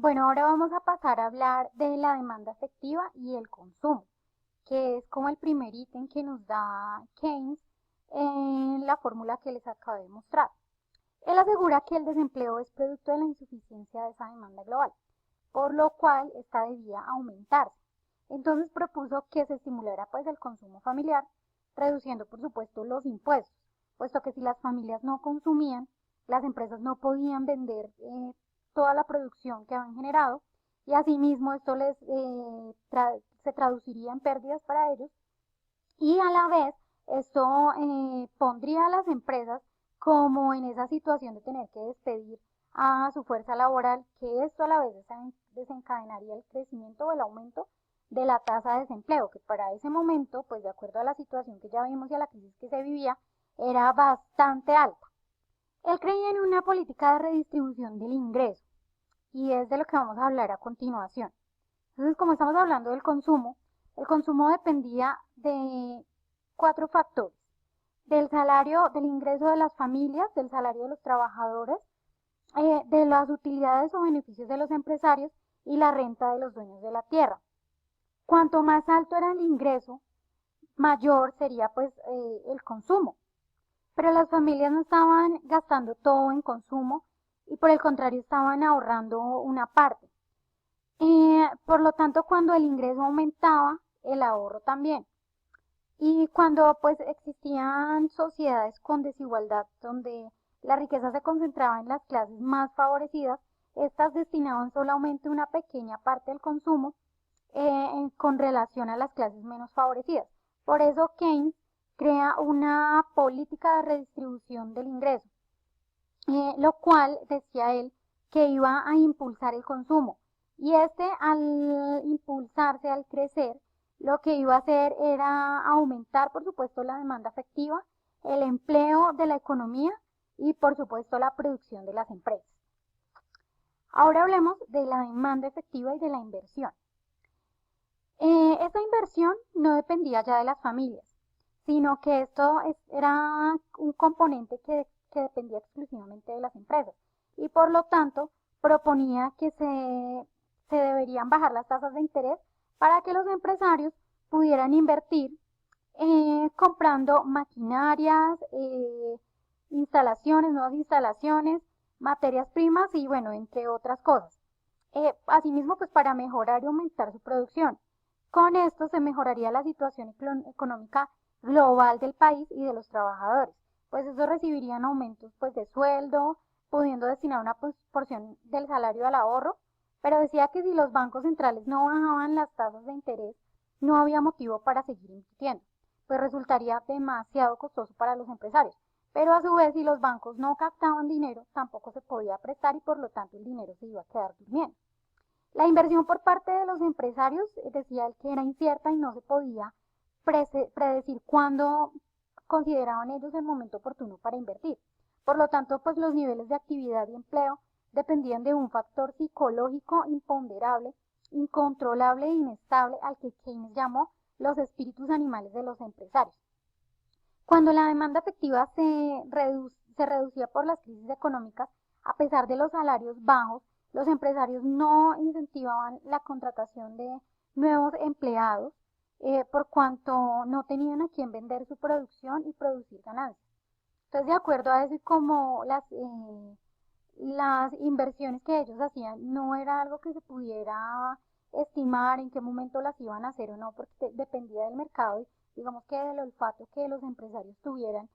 Bueno, ahora vamos a pasar a hablar de la demanda efectiva y el consumo, que es como el primer ítem que nos da Keynes en la fórmula que les acabé de mostrar. Él asegura que el desempleo es producto de la insuficiencia de esa demanda global, por lo cual esta debía aumentarse. Entonces propuso que se estimulara pues el consumo familiar, reduciendo por supuesto los impuestos, puesto que si las familias no consumían, las empresas no podían vender toda la producción que habían generado y asimismo esto se traduciría en pérdidas para ellos y a la vez esto pondría a las empresas como en esa situación de tener que despedir a su fuerza laboral, que esto a la vez desencadenaría el crecimiento o el aumento de la tasa de desempleo, que para ese momento, pues de acuerdo a la situación que ya vimos y a la crisis que se vivía, era bastante alta. Él creía en una política de redistribución del ingreso y es de lo que vamos a hablar a continuación. Entonces, como estamos hablando del consumo, el consumo dependía de cuatro factores: del salario, del ingreso de las familias, del salario de los trabajadores, de las utilidades o beneficios de los empresarios y la renta de los dueños de la tierra. Cuanto más alto era el ingreso, mayor sería pues el consumo. Pero las familias no estaban gastando todo en consumo y por el contrario estaban ahorrando una parte. Por lo tanto, cuando el ingreso aumentaba, el ahorro también. Y cuando pues existían sociedades con desigualdad, donde la riqueza se concentraba en las clases más favorecidas, estas destinaban solamente una pequeña parte del consumo con relación a las clases menos favorecidas. Por eso Keynes crea una política de redistribución del ingreso, lo cual, decía él, que iba a impulsar el consumo. Y este, al impulsarse, al crecer, lo que iba a hacer era aumentar, por supuesto, la demanda efectiva, el empleo de la economía y, por supuesto, la producción de las empresas. Ahora hablemos de la demanda efectiva y de la inversión. Esta inversión no dependía ya de las familias, sino que era un componente que dependía exclusivamente de las empresas y por lo tanto proponía que se deberían bajar las tasas de interés para que los empresarios pudieran invertir comprando maquinarias, nuevas instalaciones, materias primas y bueno, entre otras cosas. Asimismo, pues para mejorar y aumentar su producción. Con esto se mejoraría la situación económica global del país y de los trabajadores, pues estos recibirían aumentos pues de sueldo, pudiendo destinar una porción del salario al ahorro, pero decía que si los bancos centrales no bajaban las tasas de interés, no había motivo para seguir invirtiendo, pues resultaría demasiado costoso para los empresarios. Pero a su vez, si los bancos no captaban dinero, tampoco se podía prestar y por lo tanto el dinero se iba a quedar durmiendo. La inversión por parte de los empresarios decía él que era incierta y no se podía predecir cuándo consideraban ellos el momento oportuno para invertir. Por lo tanto, pues los niveles de actividad y empleo dependían de un factor psicológico imponderable, incontrolable e inestable al que Keynes llamó los espíritus animales de los empresarios. Cuando la demanda efectiva se reducía por las crisis económicas, a pesar de los salarios bajos, los empresarios no incentivaban la contratación de nuevos empleados por cuanto no tenían a quien vender su producción y producir ganancias. Entonces, de acuerdo a eso y como las inversiones que ellos hacían no era algo que se pudiera estimar en qué momento las iban a hacer o no, porque dependía del mercado y digamos que del olfato que los empresarios tuvieran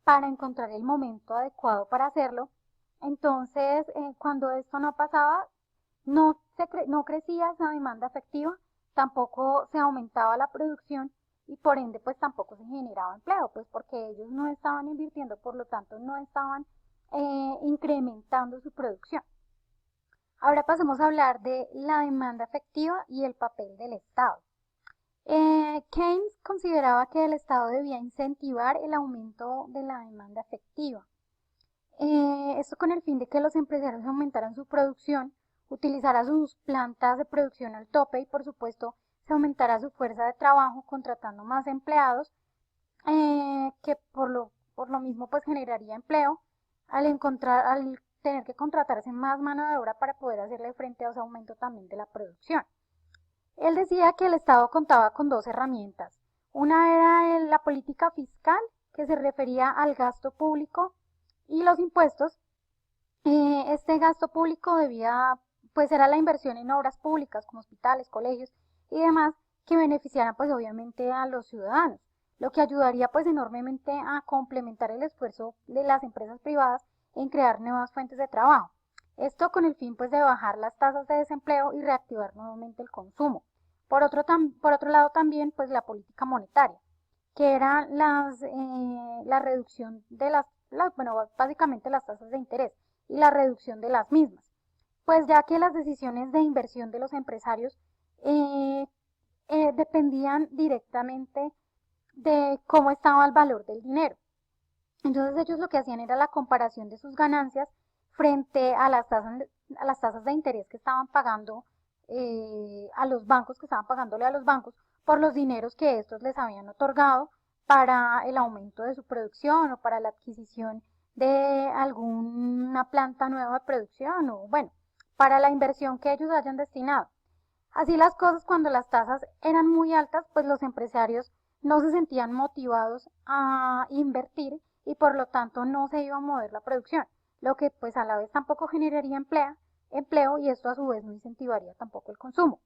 para encontrar el momento adecuado para hacerlo. Entonces, cuando esto no pasaba, no crecía esa demanda efectiva, tampoco se aumentaba la producción y por ende pues tampoco se generaba empleo, pues porque ellos no estaban invirtiendo, por lo tanto no estaban incrementando su producción. Ahora pasemos a hablar de la demanda efectiva y el papel del Estado. Keynes consideraba que el Estado debía incentivar el aumento de la demanda efectiva. Esto con el fin de que los empresarios aumentaran su producción, utilizara sus plantas de producción al tope y por supuesto se aumentara su fuerza de trabajo contratando más empleados, que por lo mismo pues generaría empleo al tener que contratarse más mano de obra para poder hacerle frente a ese aumento también de la producción. Él decía que el Estado contaba con dos herramientas. Una era la política fiscal, que se refería al gasto público y los impuestos. Este gasto público debía, pues era la inversión en obras públicas como hospitales, colegios y demás que beneficiaran pues obviamente a los ciudadanos, lo que ayudaría pues enormemente a complementar el esfuerzo de las empresas privadas en crear nuevas fuentes de trabajo. Esto con el fin pues de bajar las tasas de desempleo y reactivar nuevamente el consumo. Por otro lado también pues la política monetaria, que era la reducción de bueno, básicamente las tasas de interés y la reducción de las mismas, pues ya que las decisiones de inversión de los empresarios eh, dependían directamente de cómo estaba el valor del dinero. Entonces ellos lo que hacían era la comparación de sus ganancias frente a las tasas de interés que estaban pagando a los bancos, que estaban pagándole a los bancos por los dineros que estos les habían otorgado para el aumento de su producción o para la adquisición de alguna planta nueva de producción o bueno, para la inversión que ellos hayan destinado. Así las cosas, cuando las tasas eran muy altas, pues los empresarios no se sentían motivados a invertir y por lo tanto no se iba a mover la producción, lo que pues a la vez tampoco generaría empleo y esto a su vez no incentivaría tampoco el consumo.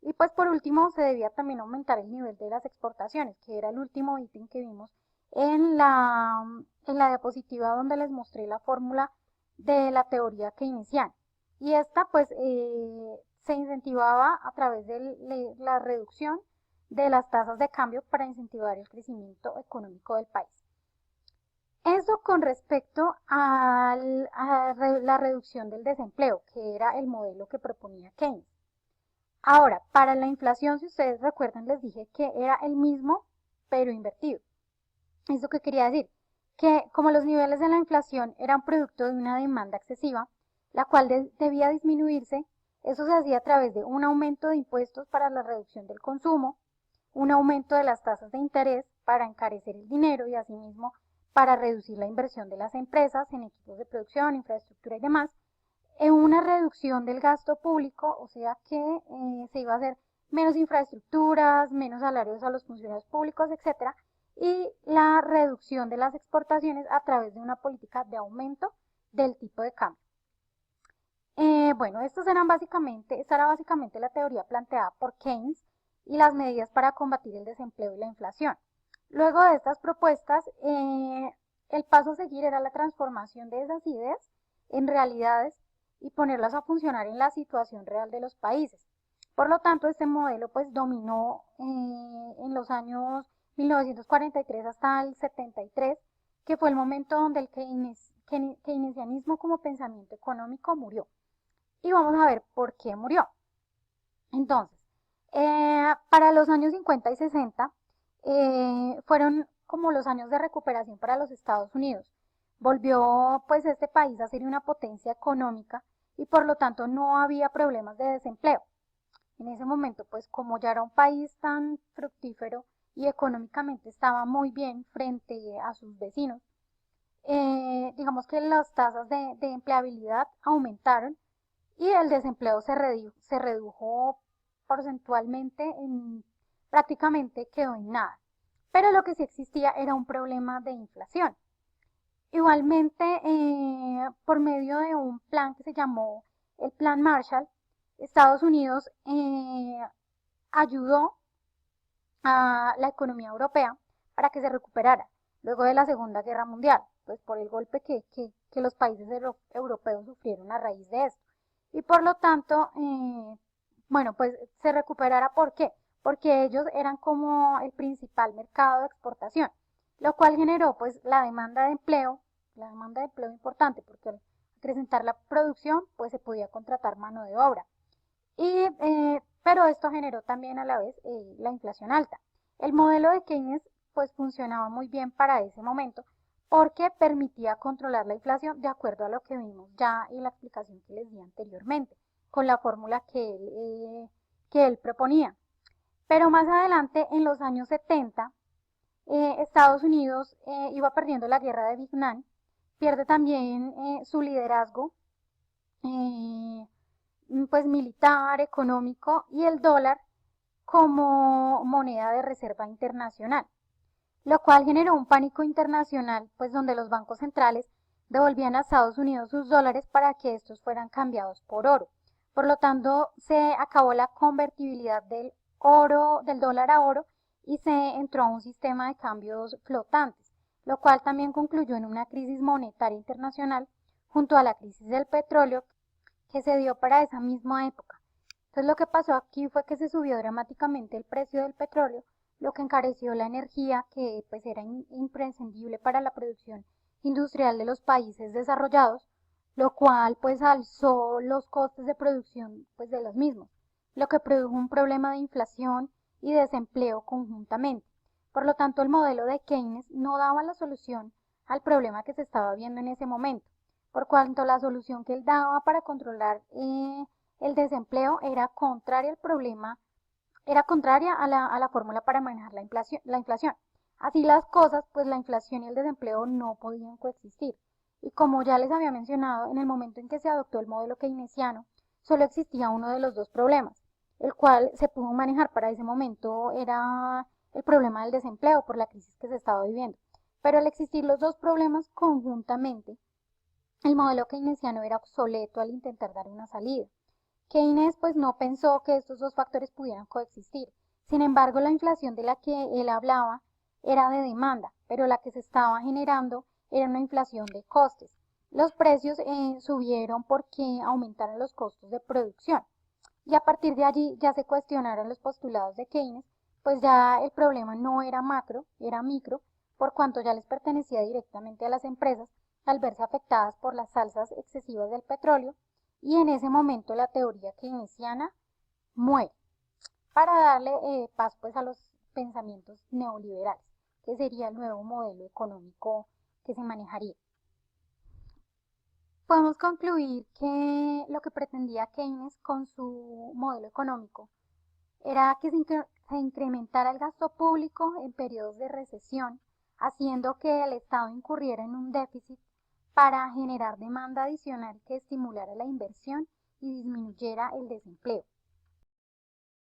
Y pues por último se debía también aumentar el nivel de las exportaciones, que era el último ítem que vimos en la diapositiva donde les mostré la fórmula de la teoría keynesiana. Y esta pues se incentivaba a través de la reducción de las tasas de cambio para incentivar el crecimiento económico del país. Eso con respecto a la reducción del desempleo, que era el modelo que proponía Keynes. Ahora, para la inflación, si ustedes recuerdan, les dije que era el mismo, pero invertido. ¿Eso qué quería decir? Que como los niveles de la inflación eran producto de una demanda excesiva, la cual debía disminuirse, eso se hacía a través de un aumento de impuestos para la reducción del consumo, un aumento de las tasas de interés para encarecer el dinero y asimismo para reducir la inversión de las empresas en equipos de producción, infraestructura y demás, en una reducción del gasto público, o sea que se iba a hacer menos infraestructuras, menos salarios a los funcionarios públicos, etcétera, y la reducción de las exportaciones a través de una política de aumento del tipo de cambio. Bueno, esta era básicamente la teoría planteada por Keynes y las medidas para combatir el desempleo y la inflación. Luego de estas propuestas, el paso a seguir era la transformación de esas ideas en realidades y ponerlas a funcionar en la situación real de los países. Por lo tanto, este modelo pues dominó en los años 1943 hasta el 73, que fue el momento donde el keynesianismo como pensamiento económico murió. Y vamos a ver por qué murió. Entonces, para los años 50 y 60 fueron como los años de recuperación para los Estados Unidos. Volvió pues este país a ser una potencia económica y por lo tanto no había problemas de desempleo. En ese momento pues como ya era un país tan fructífero y económicamente estaba muy bien frente a sus vecinos, digamos que las tasas de empleabilidad aumentaron y el desempleo se redujo porcentualmente, prácticamente quedó en nada. Pero lo que sí existía era un problema de inflación. Igualmente, por medio de un plan que se llamó el Plan Marshall, Estados Unidos ayudó a la economía europea para que se recuperara luego de la Segunda Guerra Mundial, pues por el golpe que los países europeos sufrieron a raíz de esto. Y por lo tanto, bueno, pues se recuperara. ¿Por qué? Porque ellos eran como el principal mercado de exportación, lo cual generó pues la demanda de empleo importante, porque al acrecentar la producción, pues se podía contratar mano de obra. Pero esto generó también a la vez la inflación alta. El modelo de Keynes pues funcionaba muy bien para ese momento porque permitía controlar la inflación de acuerdo a lo que vimos ya y la explicación que les di anteriormente, con la fórmula que él proponía. Pero más adelante, en los años 70, Estados Unidos iba perdiendo la guerra de Vietnam, pierde también su liderazgo eh, pues militar, económico y el dólar como moneda de reserva internacional, lo cual generó un pánico internacional, pues donde los bancos centrales devolvían a Estados Unidos sus dólares para que estos fueran cambiados por oro. Por lo tanto, se acabó la convertibilidad del oro, del dólar a oro, y se entró a un sistema de cambios flotantes, lo cual también concluyó en una crisis monetaria internacional junto a la crisis del petróleo que se dio para esa misma época. Entonces lo que pasó aquí fue que se subió dramáticamente el precio del petróleo, lo que encareció la energía que pues era imprescindible para la producción industrial de los países desarrollados, lo cual pues alzó los costes de producción pues de los mismos, lo que produjo un problema de inflación y desempleo conjuntamente. Por lo tanto, el modelo de Keynes no daba la solución al problema que se estaba viendo en ese momento, por cuanto la solución que él daba para controlar el desempleo era contraria al problema, era contraria a la fórmula para manejar la inflación. Así las cosas, pues la inflación y el desempleo no podían coexistir. Y como ya les había mencionado, en el momento en que se adoptó el modelo keynesiano, solo existía uno de los dos problemas, el cual se pudo manejar para ese momento era el problema del desempleo por la crisis que se estaba viviendo. Pero al existir los dos problemas conjuntamente, el modelo keynesiano era obsoleto al intentar dar una salida. Keynes pues no pensó que estos dos factores pudieran coexistir. Sin embargo, la inflación de la que él hablaba era de demanda, pero la que se estaba generando era una inflación de costes. Los precios subieron porque aumentaron los costos de producción. Y a partir de allí ya se cuestionaron los postulados de Keynes, pues ya el problema no era macro, era micro, por cuanto ya les pertenecía directamente a las empresas al verse afectadas por las alzas excesivas del petróleo, y en ese momento la teoría keynesiana muere para darle paso pues a los pensamientos neoliberales, que sería el nuevo modelo económico que se manejaría. Podemos concluir que lo que pretendía Keynes con su modelo económico era que se incrementara el gasto público en periodos de recesión, haciendo que el Estado incurriera en un déficit para generar demanda adicional que estimulara la inversión y disminuyera el desempleo.